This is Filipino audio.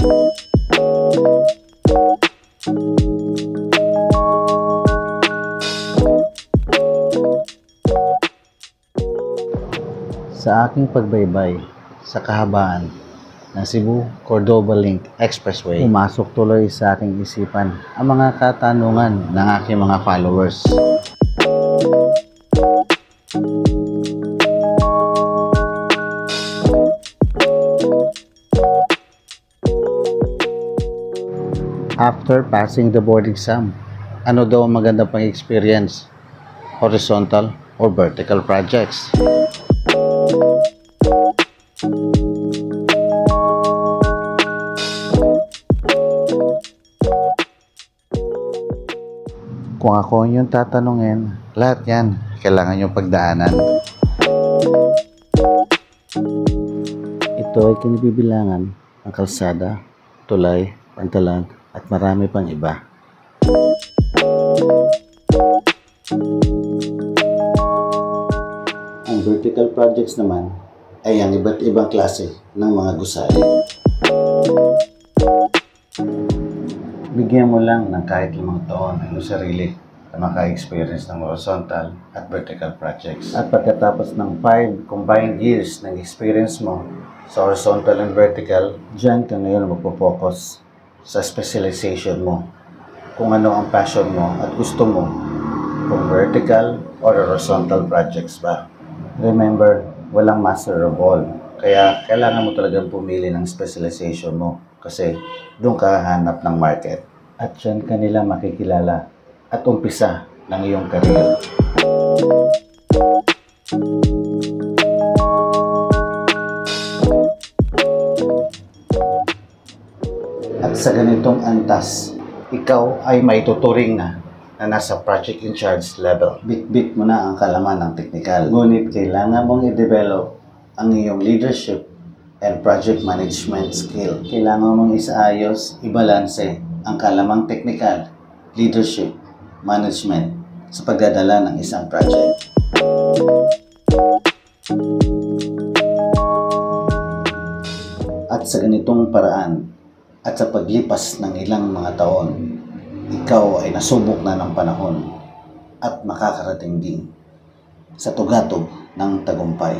Sa aking pagbaybay sa kahabaan ng Cebu-Cordoba Link Expressway, pumasok tuloy sa aking isipan ang mga katanungan ng aking mga followers. After passing the board exam, ano daw ang maganda pang experience? Horizontal or vertical projects? Kung ako yung tatanungin, lahat yan kailangan yung pagdaanan. Ito ay kinibibilangan ng kalsada, tulay, pantalan, at marami pang iba. Ang vertical projects naman ay ang iba't ibang klase ng mga gusali. Bigyan mo lang ng kahit 5 taon ang sarili na maka-experience ng horizontal at vertical projects. At pagkatapos ng 5 combined years ng experience mo sa horizontal and vertical, dyan ka ngayon magpo-focus sa specialization mo. Kung ano ang passion mo at gusto mo, kung vertical or horizontal projects ba. Remember, walang master of all. Kaya kailangan mo talagang pumili ng specialization mo kasi doon ka hanap ng market. At dyan ka nila makikilala at umpisa ng iyong career. At sa ganitong antas, ikaw ay maituturing na nasa project in charge level. Bit-bit mo na ang kalaman ng technical. Ngunit kailangan mong i-develop ang iyong leadership and project management skill. Kailangan mong isaayos, ibalanse ang kalamang technical, leadership, management sa pagdadala ng isang project. At sa ganitong paraan at sa paglipas ng ilang mga taon, ikaw ay nasubok na ng panahon at makakarating din sa tugatog ng tagumpay.